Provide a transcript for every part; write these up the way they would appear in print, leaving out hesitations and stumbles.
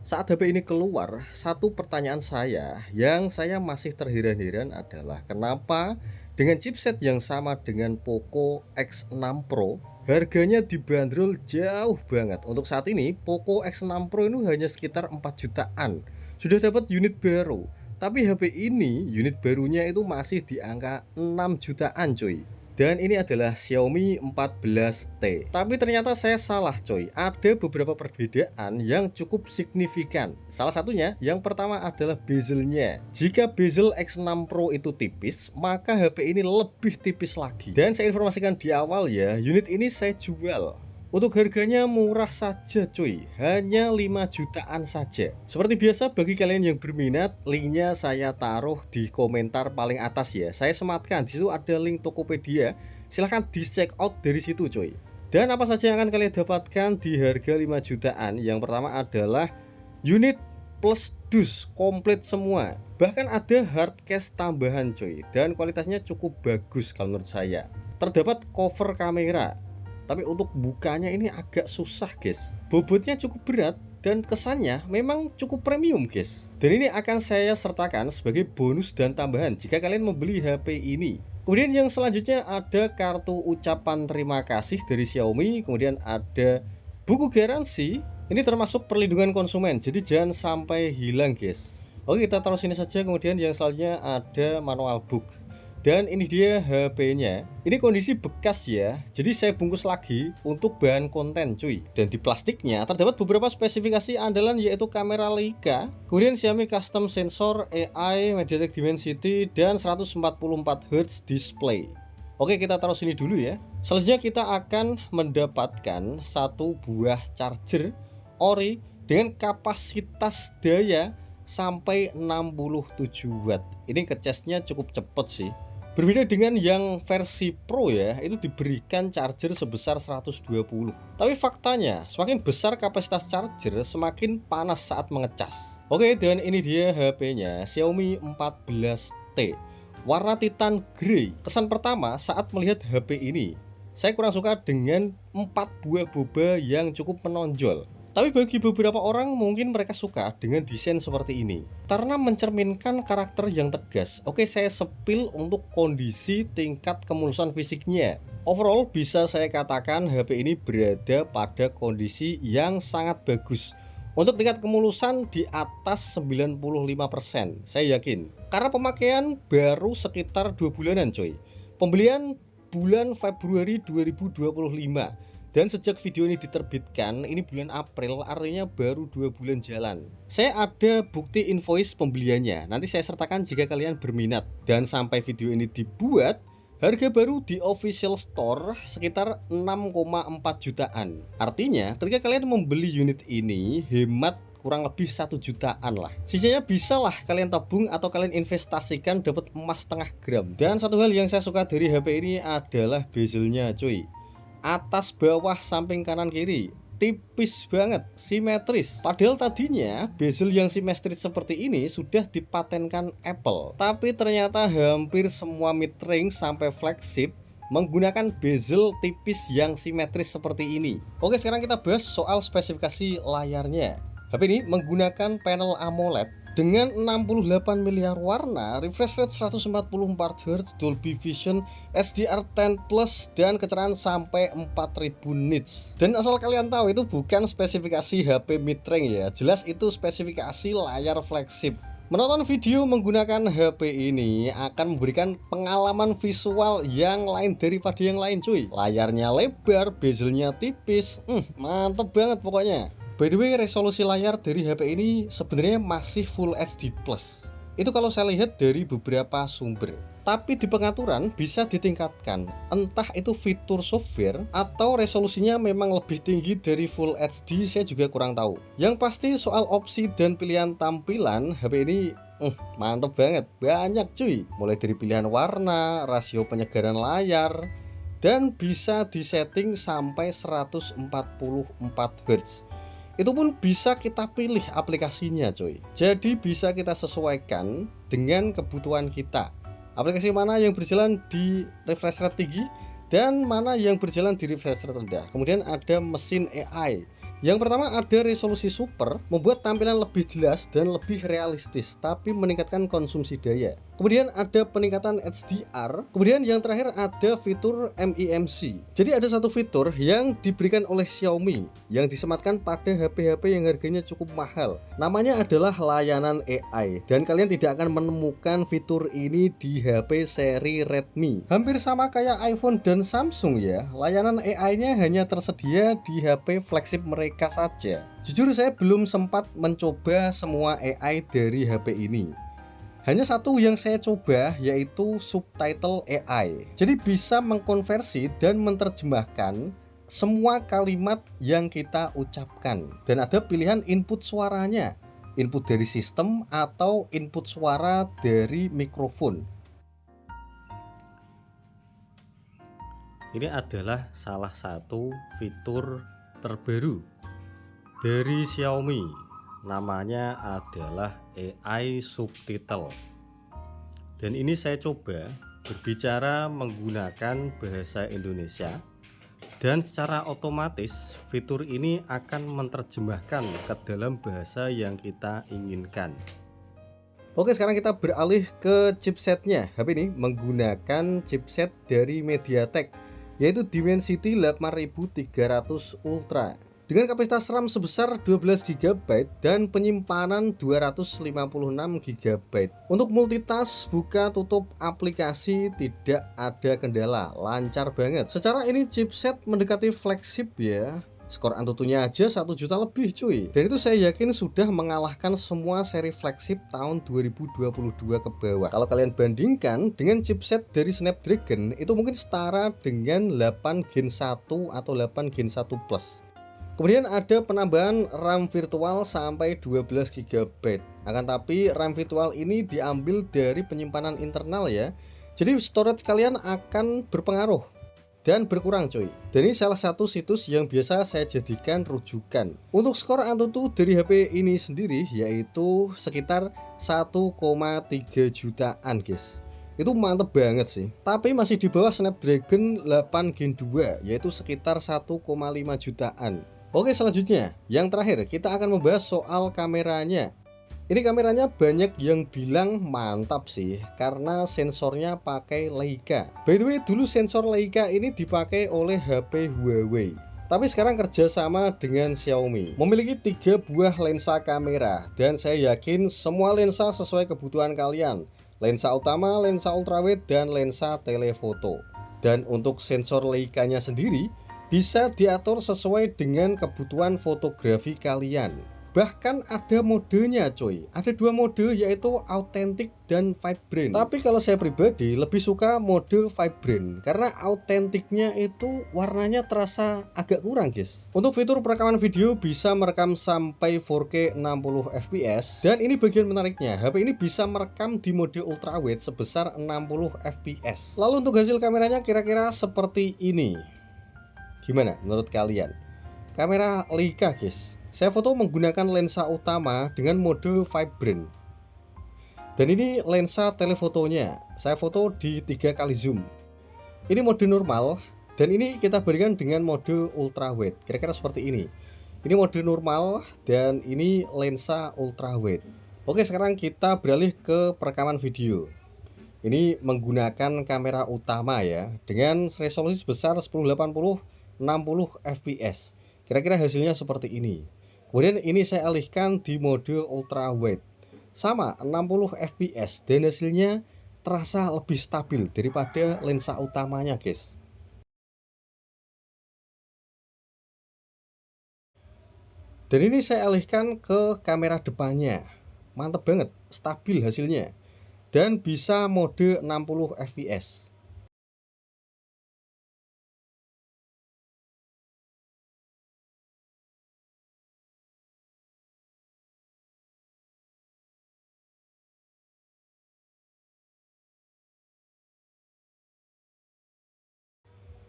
Saat HP ini keluar, satu pertanyaan saya yang saya masih terheran-heran adalah kenapa dengan chipset yang sama dengan Poco X6 Pro harganya dibanderol jauh banget. Untuk saat ini Poco X6 Pro ini hanya sekitar 4 jutaan. Sudah dapat unit baru. Tapi HP ini unit barunya itu masih di angka 6 jutaan cuy. Dan ini adalah Xiaomi 14T. Tapi ternyata saya salah coy. Ada beberapa perbedaan yang cukup signifikan. Salah satunya yang pertama adalah bezelnya. Jika bezel X6 Pro itu tipis, maka HP ini lebih tipis lagi. Dan saya informasikan di awal ya, unit ini saya jual untuk harganya murah saja cuy, hanya 5 jutaan saja. Seperti biasa bagi kalian yang berminat, linknya saya taruh di komentar paling atas ya. Saya sematkan, di situ ada link Tokopedia. Silahkan di check out dari situ cuy. Dan apa saja yang akan kalian dapatkan di harga 5 jutaan? Yang pertama adalah unit plus dus komplit semua. Bahkan ada hard case tambahan cuy. Dan kualitasnya cukup bagus kalau menurut saya. Terdapat cover kamera, tapi untuk bukanya ini agak susah guys. Bobotnya cukup berat dan kesannya memang cukup premium guys. Dan ini akan saya sertakan sebagai bonus dan tambahan jika kalian membeli HP ini. Kemudian yang selanjutnya ada kartu ucapan terima kasih dari Xiaomi. Kemudian ada buku garansi. Ini termasuk perlindungan konsumen, jadi jangan sampai hilang guys. Oke, kita taruh sini saja. Kemudian yang selanjutnya ada manual book. Dan ini dia HP-nya. Ini kondisi bekas ya. Jadi saya bungkus lagi untuk bahan konten cuy. Dan di plastiknya terdapat beberapa spesifikasi andalan yaitu kamera Leica, kemudian Xiaomi custom sensor, AI, MediaTek Dimensity, dan 144 Hz display. Oke, kita taruh sini dulu ya. Selanjutnya kita akan mendapatkan satu buah charger ori dengan kapasitas daya sampai 67 watt. Ini ngecasnya cukup cepet sih. Berbeda dengan yang versi Pro ya, itu diberikan charger sebesar 120. Tapi faktanya, semakin besar kapasitas charger, semakin panas saat mengecas. Oke, dan ini dia HP-nya, Xiaomi 14T. Warna Titan Grey. Kesan pertama saat melihat HP ini, saya kurang suka dengan 4 buah boba yang cukup menonjol. Tapi bagi beberapa orang mungkin mereka suka dengan desain seperti ini karena mencerminkan karakter yang tegas. Oke, saya sepil untuk kondisi tingkat kemulusan fisiknya. Overall bisa saya katakan HP ini berada pada kondisi yang sangat bagus. Untuk tingkat kemulusan di atas 95%, saya yakin. Karena pemakaian baru sekitar 2 bulanan coy. Pembelian bulan Februari 2025. Dan sejak video ini diterbitkan, ini bulan April, artinya baru 2 bulan jalan. Saya ada bukti invoice pembeliannya, nanti saya sertakan jika kalian berminat. Dan sampai video ini dibuat, harga baru di official store sekitar 6,4 jutaan. Artinya ketika kalian membeli unit ini, hemat kurang lebih 1 jutaan lah. Sisanya bisa lah kalian tabung atau kalian investasikan dapat emas setengah gram. Dan satu hal yang saya suka dari HP ini adalah bezelnya cuy. Atas, bawah, samping, kanan, kiri tipis banget, simetris. Padahal tadinya bezel yang simetris seperti ini sudah dipatenkan Apple, tapi ternyata hampir semua mid-range sampai flagship menggunakan bezel tipis yang simetris seperti ini. Oke, sekarang kita bahas soal spesifikasi layarnya. HP ini menggunakan panel AMOLED dengan 68 miliar warna, refresh rate 144 Hz, Dolby Vision, HDR10+, dan kecerahan sampai 4000 nits. Dan asal kalian tahu itu bukan spesifikasi HP mid-range ya, jelas itu spesifikasi layar flagship. Menonton video menggunakan HP ini akan memberikan pengalaman visual yang lain daripada yang lain cuy. Layarnya lebar, bezelnya tipis, mantep banget pokoknya. By the way, resolusi layar dari HP ini sebenarnya masih Full HD+. Itu kalau saya lihat dari beberapa sumber. Tapi di pengaturan bisa ditingkatkan, entah itu fitur software atau resolusinya memang lebih tinggi dari Full HD, saya juga kurang tahu. Yang pasti soal opsi dan pilihan tampilan, HP ini mantep banget, banyak cuy. Mulai dari pilihan warna, rasio penyegaran layar, dan bisa disetting sampai 144 Hz. Itu pun bisa kita pilih aplikasinya coy. Jadi bisa kita sesuaikan dengan kebutuhan kita. Aplikasi mana yang berjalan di refresh rate tinggi dan mana yang berjalan di refresh rate rendah. Kemudian ada mesin AI Yang pertama ada resolusi super, membuat tampilan lebih jelas dan lebih realistis tapi meningkatkan konsumsi daya. Kemudian ada peningkatan HDR. Kemudian yang terakhir ada fitur MEMC. Jadi ada satu fitur yang diberikan oleh Xiaomi yang disematkan pada HP-HP yang harganya cukup mahal. Namanya adalah layanan AI dan kalian tidak akan menemukan fitur ini di HP seri Redmi. Hampir sama kayak iPhone dan Samsung ya. Layanan AI-nya hanya tersedia di HP flagship mereka saja. Jujur saya belum sempat mencoba semua AI dari HP ini. Hanya satu yang saya coba yaitu subtitle AI. Jadi bisa mengkonversi dan menerjemahkan semua kalimat yang kita ucapkan. Dan ada pilihan input suaranya, input dari sistem atau input suara dari mikrofon. Ini adalah salah satu fitur terbaru dari Xiaomi. Namanya adalah AI Subtitle. Dan ini saya coba berbicara menggunakan bahasa Indonesia, dan secara otomatis fitur ini akan menerjemahkan ke dalam bahasa yang kita inginkan. Oke, sekarang kita beralih ke chipsetnya. HP ini menggunakan chipset dari MediaTek, yaitu Dimensity 8300 Ultra dengan kapasitas RAM sebesar 12 GB dan penyimpanan 256 GB. Untuk multitask buka tutup aplikasi tidak ada kendala, lancar banget. Secara ini chipset mendekati flagship ya. Skor Antutunya aja 1 juta lebih cuy. Dan itu saya yakin sudah mengalahkan semua seri flagship tahun 2022 ke bawah. Kalau kalian bandingkan dengan chipset dari Snapdragon, itu mungkin setara dengan 8 Gen 1 atau 8 Gen 1 Plus. Kemudian ada penambahan RAM virtual sampai 12 GB. Akan tapi RAM virtual ini diambil dari penyimpanan internal ya. Jadi storage kalian akan berpengaruh dan berkurang cuy. Dan ini salah satu situs yang biasa saya jadikan rujukan. Untuk skor Antutu dari HP ini sendiri yaitu sekitar 1,3 jutaan guys. Itu mantep banget sih. Tapi masih di bawah Snapdragon 8 Gen 2 yaitu sekitar 1,5 jutaan. Oke, selanjutnya yang terakhir kita akan membahas soal kameranya. Ini kameranya banyak yang bilang mantap sih karena sensornya pakai Leica. By the way, dulu sensor Leica ini dipakai oleh HP Huawei, tapi sekarang kerjasama dengan Xiaomi. Memiliki 3 buah lensa kamera dan saya yakin semua lensa sesuai kebutuhan kalian. Lensa utama, lensa ultrawide, dan lensa telefoto. Dan untuk sensor Leica-nya sendiri bisa diatur sesuai dengan kebutuhan fotografi kalian. Bahkan ada modenya coy. Ada 2 mode yaitu Authentic dan Vibrant. Tapi kalau saya pribadi lebih suka mode Vibrant karena Authenticnya itu warnanya terasa agak kurang guys. Untuk fitur perekaman video bisa merekam sampai 4K 60 fps. Dan ini bagian menariknya, HP ini bisa merekam di mode ultrawide sebesar 60 fps. Lalu untuk hasil kameranya kira-kira seperti ini. Gimana menurut kalian? Kamera Leica guys. Saya foto menggunakan lensa utama dengan mode Vibrant. Dan ini lensa telefotonya. Saya foto di 3 kali zoom. Ini mode normal dan ini kita berikan dengan mode ultrawide. Kira-kira seperti ini. Ini mode normal dan ini lensa ultrawide. Oke, sekarang kita beralih ke perekaman video. Ini menggunakan kamera utama ya dengan resolusi sebesar 1080 60 fps. Kira-kira hasilnya seperti ini. Kemudian ini saya alihkan di mode ultrawide. Sama 60 fps dan hasilnya terasa lebih stabil daripada lensa utamanya guys. Dan ini saya alihkan ke kamera depannya. Mantap banget, stabil hasilnya. Dan bisa mode 60 fps.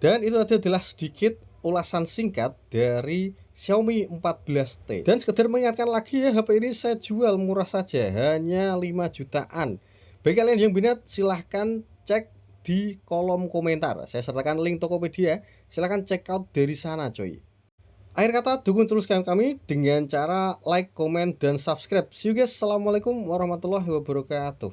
Dan itu adalah sedikit ulasan singkat dari Xiaomi 14T. Dan sekedar mengingatkan lagi ya, HP ini saya jual murah saja, hanya 5 jutaan. Bagi kalian yang minat silahkan cek di kolom komentar. Saya sertakan link Tokopedia, silahkan check out dari sana coy. Akhir kata, dukung terus kami dengan cara like, komen, dan subscribe. See you guys. Assalamualaikum warahmatullahi wabarakatuh.